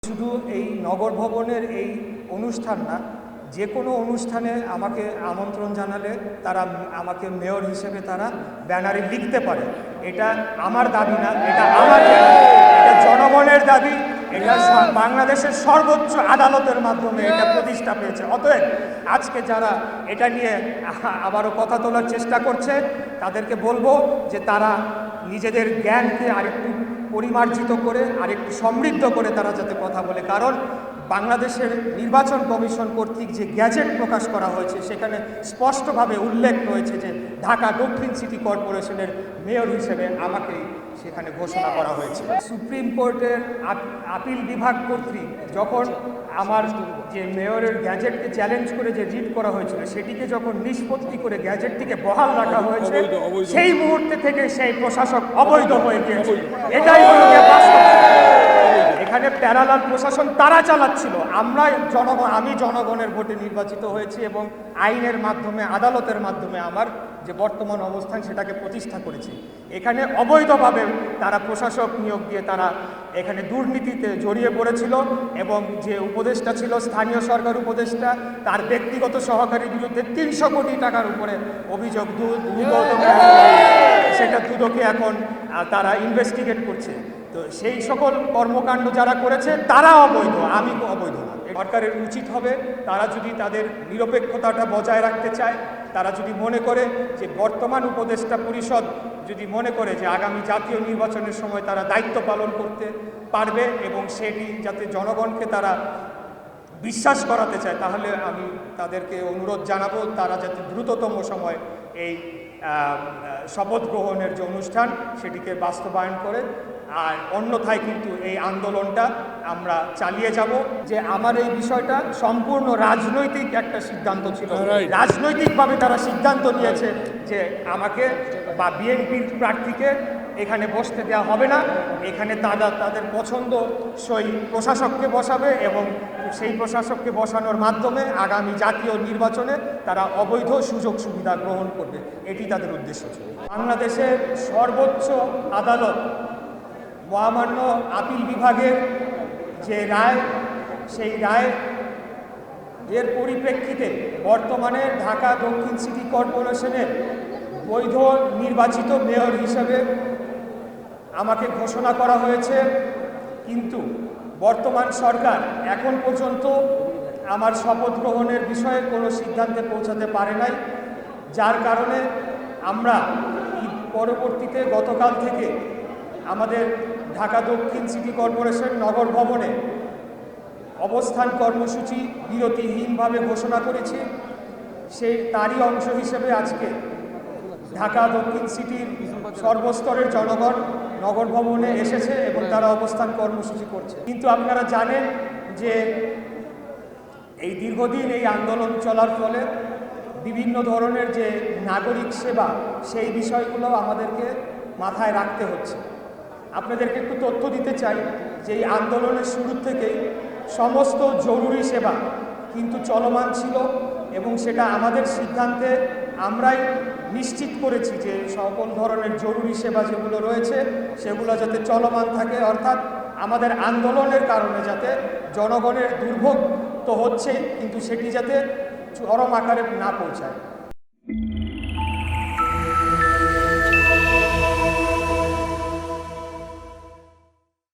শুধু এই নগর ভবনের এই অনুষ্ঠান না, যে কোনো অনুষ্ঠানে আমাকে আমন্ত্রণ জানালে তারা আমাকে মেয়র হিসেবে তারা ব্যানারে লিখতে পারে। এটা আমার দাবি না, এটা আমার দাবি, এটা জনগণের দাবি, এটা বাংলাদেশের সর্বোচ্চ আদালতের মাধ্যমে এটা প্রতিষ্ঠা পেয়েছে। অতএব আজকে যারা এটা নিয়ে আবারও কথা তোলার চেষ্টা করছে তাদেরকে বলবো যে তারা নিজেদের জ্ঞানকে আরেকটু পরিমার্জিত করে আরেকটু সমৃদ্ধ করে তারা যাতে কথা বলে। কারণ বাংলাদেশের নির্বাচন কমিশন কর্তৃক যে গ্যাজেট প্রকাশ করা হয়েছে সেখানে স্পষ্টভাবে উল্লেখ রয়েছে যে ঢাকা দক্ষিণ সিটি কর্পোরেশনের মেয়র হিসেবে আমাকেই সেখানে ঘোষণা করা হয়েছে। সুপ্রিম কোর্টের আপিল বিভাগ কর্তৃক যখন আমার যে মেয়রের গ্যাজেটকে চ্যালেঞ্জ করে যে রিট করা হয়েছিল সেটিকে যখন নিষ্পত্তি করে গ্যাজেটটিকে বহাল রাখা হয়েছে, সেই মুহূর্তে থেকে সেই প্রশাসক অবৈধ হয়ে গিয়েছে। এটাই হলো বাস্তব। এখানে প্যারালাল প্রশাসন তারা চালাচ্ছিল, আমি জনগণের ভোটে নির্বাচিত হয়েছি এবং আইনের মাধ্যমে আদালতের মাধ্যমে আমার যে বর্তমান অবস্থান সেটাকে প্রতিষ্ঠা করেছি। এখানে অবৈধভাবে তারা প্রশাসক নিয়োগ দিয়ে তারা এখানে দুর্নীতিতে জড়িয়ে পড়েছিল এবং যে উপদেষ্টা ছিল স্থানীয় সরকার উপদেষ্টা, তার ব্যক্তিগত সহকারীর বিরুদ্ধে 300 কোটি টাকার উপরে অভিযোগ সেটা দুদকে এখন তারা ইনভেস্টিগেট করছে। তো সেই সকল কর্মকাণ্ড যারা করেছে তারা অবৈধ, আমি অবৈধ না। সরকারের উচিত হবে তারা যদি তাদের নিরপেক্ষতাটা বজায় রাখতে চায়, তারা যদি মনে করে যে বর্তমান উপদেষ্টা পরিষদ যদি মনে করে যে আগামী জাতীয় নির্বাচনের সময় তারা দায়িত্ব পালন করতে পারবে এবং সেটি যাতে জনগণকে তারা বিশ্বাস করাতে চায়, তাহলে আমি তাদেরকে অনুরোধ জানাবো তারা যাতে দ্রুততম সময় এই শপথ গ্রহণের যে অনুষ্ঠান সেটিকে বাস্তবায়ন করে। আর অন্যথায় কিন্তু এই আন্দোলনটা আমরা চালিয়ে যাব। যে আমার এই বিষয়টা সম্পূর্ণ রাজনৈতিক একটা সিদ্ধান্ত ছিল, রাজনৈতিকভাবে তারা সিদ্ধান্ত নিয়েছে যে আমাকে বা বিএনপির প্রার্থীকে এখানে বসতে দেওয়া হবে না, এখানে তাদের পছন্দসই প্রশাসককে বসাবে এবং সেই প্রশাসককে বসানোর মাধ্যমে আগামী জাতীয় নির্বাচনে তারা অবৈধ সুযোগ সুবিধা গ্রহণ করবে, এটি তাদের উদ্দেশ্য ছিল। বাংলাদেশের সর্বোচ্চ আদালত মহামান্য আপিল বিভাগের যে রায়, সেই রায় এর পরিপ্রেক্ষিতে বর্তমানে ঢাকা দক্ষিণ সিটি কর্পোরেশনের বৈধ নির্বাচিত মেয়র হিসেবে আমাকে ঘোষণা করা হয়েছে। কিন্তু বর্তমান সরকার এখন পর্যন্ত আমার শপথ গ্রহণের বিষয়ে কোনো সিদ্ধান্তে পৌঁছাতে পারে নাই, যার কারণে আমরা পরবর্তীতে গতকাল থেকে আমাদের ঢাকা দক্ষিণ সিটি কর্পোরেশন নগর ভবনে অবস্থান কর্মসূচি বিরতিহীনভাবে ঘোষণা করেছি। তারই অংশ হিসেবে আজকে ঢাকা দক্ষিণ সিটির সর্বস্তরের জনগণ নগর ভবনে এসেছে এবং তারা অবস্থান কর্মসূচি করছে। কিন্তু আপনারা জানেন যে এই দীর্ঘদিন এই আন্দোলন চলার ফলে বিভিন্ন ধরনের যে নাগরিক সেবা, সেই বিষয়গুলো আমাদেরকে মাথায় রাখতে হচ্ছে। আপনাদেরকে একটু তথ্য দিতে চাই যে এই আন্দোলনের শুরু থেকেই সমস্ত জরুরি সেবা কিন্তু চলমান ছিল এবং সেটা আমাদের সিদ্ধান্তে আমরাই নিশ্চিত করেছি যে সকল ধরনের জরুরি সেবা যেগুলো রয়েছে সেগুলো যাতে চলমান থাকে, অর্থাৎ আমাদের আন্দোলনের কারণে যাতে জনগণের দুর্ভোগ তো হচ্ছেই, কিন্তু সেটি যাতে চরম আকারে না পৌঁছায়।